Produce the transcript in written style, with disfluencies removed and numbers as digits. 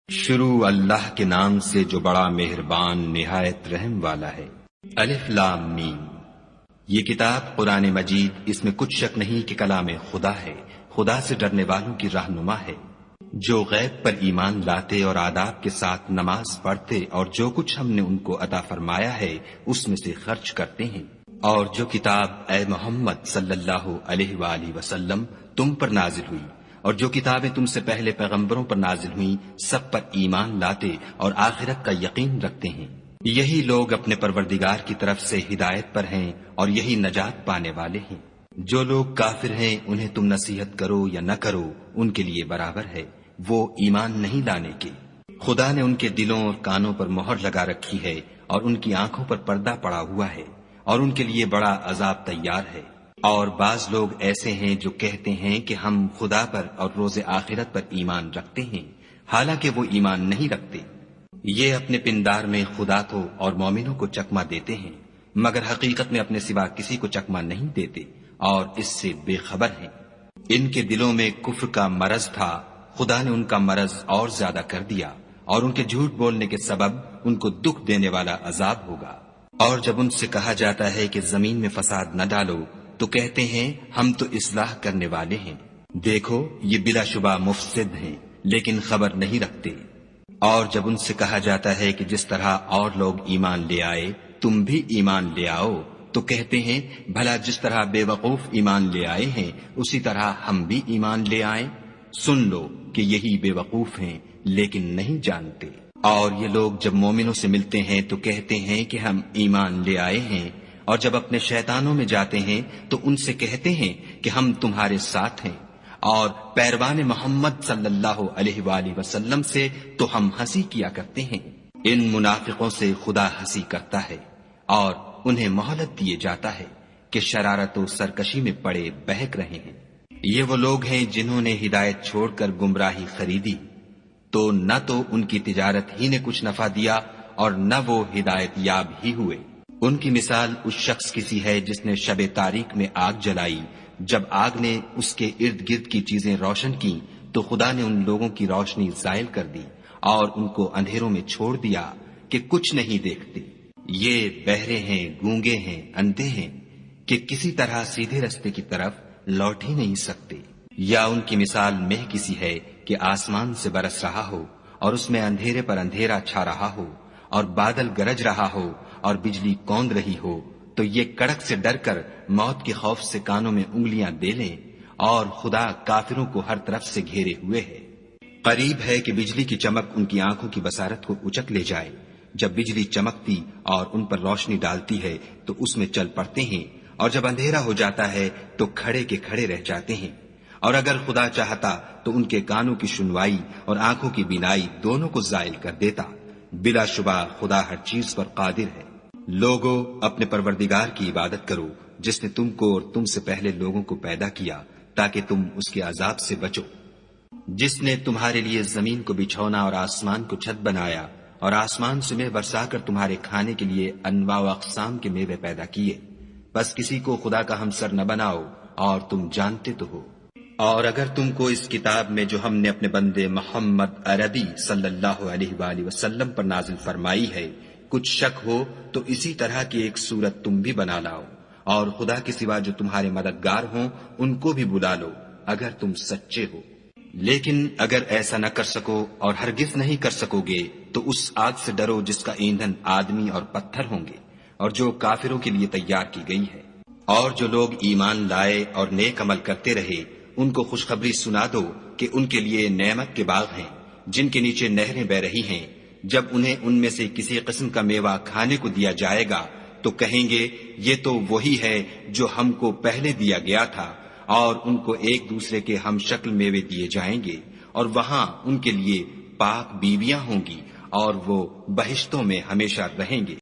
شروع اللہ کے نام سے جو بڑا مہربان نہایت رحم والا ہے۔ الف لام میم۔ یہ کتاب قرآن مجید، اس میں کچھ شک نہیں کہ کلام خدا ہے، خدا سے ڈرنے والوں کی رہنما ہے، جو غیب پر ایمان لاتے اور آداب کے ساتھ نماز پڑھتے اور جو کچھ ہم نے ان کو عطا فرمایا ہے اس میں سے خرچ کرتے ہیں، اور جو کتاب اے محمد صلی اللہ علیہ وآلہ وسلم تم پر نازل ہوئی اور جو کتابیں تم سے پہلے پیغمبروں پر نازل ہوئیں سب پر ایمان لاتے اور آخرت کا یقین رکھتے ہیں، یہی لوگ اپنے پروردگار کی طرف سے ہدایت پر ہیں اور یہی نجات پانے والے ہیں۔ جو لوگ کافر ہیں انہیں تم نصیحت کرو یا نہ کرو ان کے لیے برابر ہے، وہ ایمان نہیں لانے کے۔ خدا نے ان کے دلوں اور کانوں پر مہر لگا رکھی ہے اور ان کی آنکھوں پر پردہ پڑا ہوا ہے اور ان کے لیے بڑا عذاب تیار ہے۔ اور بعض لوگ ایسے ہیں جو کہتے ہیں کہ ہم خدا پر اور روز آخرت پر ایمان رکھتے ہیں، حالانکہ وہ ایمان نہیں رکھتے۔ یہ اپنے پندار میں خدا کو اور مومنوں کو چکمہ دیتے ہیں، مگر حقیقت میں اپنے سوا کسی کو چکمہ نہیں دیتے اور اس سے بے خبر ہیں۔ ان کے دلوں میں کفر کا مرض تھا، خدا نے ان کا مرض اور زیادہ کر دیا اور ان کے جھوٹ بولنے کے سبب ان کو دکھ دینے والا عذاب ہوگا۔ اور جب ان سے کہا جاتا ہے کہ زمین میں فساد نہ ڈالو تو کہتے ہیں ہم تو اصلاح کرنے والے ہیں، دیکھو یہ بلا شبہ مفسد ہیں لیکن خبر نہیں رکھتے۔ اور جب ان سے کہا جاتا ہے کہ جس طرح اور لوگ ایمان لے آئے تم بھی ایمان لے آؤ تو کہتے ہیں بھلا جس طرح بے وقوف ایمان لے آئے ہیں اسی طرح ہم بھی ایمان لے آئیں، سن لو کہ یہی بے وقوف ہیں لیکن نہیں جانتے۔ اور یہ لوگ جب مومنوں سے ملتے ہیں تو کہتے ہیں کہ ہم ایمان لے آئے ہیں، اور جب اپنے شیطانوں میں جاتے ہیں تو ان سے کہتے ہیں کہ ہم تمہارے ساتھ ہیں، اور پیروان محمد صلی اللہ علیہ وآلہ وسلم سے تو ہم ہنسی کیا کرتے ہیں۔ ان منافقوں سے خدا ہنسی کرتا ہے اور انہیں مہلت دیے جاتا ہے کہ شرارت و سرکشی میں پڑے بہک رہے ہیں۔ یہ وہ لوگ ہیں جنہوں نے ہدایت چھوڑ کر گمراہی خریدی، تو نہ تو ان کی تجارت ہی نے کچھ نفع دیا اور نہ وہ ہدایت یاب ہی ہوئے۔ ان کی مثال اس شخص کی سی ہے جس نے شب تاریک میں آگ جلائی، جب آگ نے اس کے ارد گرد کی چیزیں روشن کی تو خدا نے ان لوگوں کی روشنی زائل کر دی اور ان کو اندھیروں میں چھوڑ دیا کہ کچھ نہیں دیکھتے۔ یہ بہرے ہیں، گونگے ہیں، اندھے ہیں کہ کسی طرح سیدھے رستے کی طرف لوٹ ہی نہیں سکتے۔ یا ان کی مثال مہ کسی ہے کہ آسمان سے برس رہا ہو اور اس میں اندھیرے پر اندھیرا چھا رہا ہو اور بادل گرج رہا ہو اور بجلی کوند رہی ہو، تو یہ کڑک سے ڈر کر موت کے خوف سے کانوں میں انگلیاں دے لیں، اور خدا کافروں کو ہر طرف سے گھیرے ہوئے ہے۔ قریب ہے کہ بجلی کی چمک ان کی آنکھوں کی بصارت کو اچک لے جائے۔ جب بجلی چمکتی اور ان پر روشنی ڈالتی ہے تو اس میں چل پڑتے ہیں، اور جب اندھیرا ہو جاتا ہے تو کھڑے کے کھڑے رہ جاتے ہیں۔ اور اگر خدا چاہتا تو ان کے کانوں کی سنوائی اور آنکھوں کی بینائی دونوں کو زائل کر دیتا، بلا شبہ خدا ہر چیز پر قادر ہے۔ لوگو اپنے پروردگار کی عبادت کرو جس نے تم کو اور تم سے پہلے لوگوں کو پیدا کیا تاکہ تم اس کے عذاب سے بچو، جس نے تمہارے لیے زمین کو بچھونا اور آسمان کو چھت بنایا اور آسمان سے مے برسا کر تمہارے کھانے کے لیے انواع و اقسام کے میوے پیدا کیے، بس کسی کو خدا کا ہمسر نہ بناؤ اور تم جانتے تو ہو۔ اور اگر تم کو اس کتاب میں جو ہم نے اپنے بندے محمد عربی صلی اللہ علیہ وآلہ وسلم پر نازل فرمائی ہے کچھ شک ہو تو اسی طرح کی ایک صورت تم بھی بنا لاؤ، اور خدا کے سوا جو تمہارے مددگار ہوں ان کو بھی بلا لو اگر تم سچے ہو۔ لیکن اگر ایسا نہ کر سکو اور ہرگز نہیں کر سکو گے تو اس آگ سے ڈرو جس کا ایندھن آدمی اور پتھر ہوں گے اور جو کافروں کے لیے تیار کی گئی ہے۔ اور جو لوگ ایمان لائے اور نیک عمل کرتے رہے ان کو خوشخبری سنا دو کہ ان کے لیے نعمت کے باغ ہیں جن کے نیچے نہریں بہ رہی ہیں، جب انہیں ان میں سے کسی قسم کا میوہ کھانے کو دیا جائے گا تو کہیں گے یہ تو وہی ہے جو ہم کو پہلے دیا گیا تھا، اور ان کو ایک دوسرے کے ہم شکل میوے دیے جائیں گے، اور وہاں ان کے لیے پاک بیویاں ہوں گی اور وہ بہشتوں میں ہمیشہ رہیں گے۔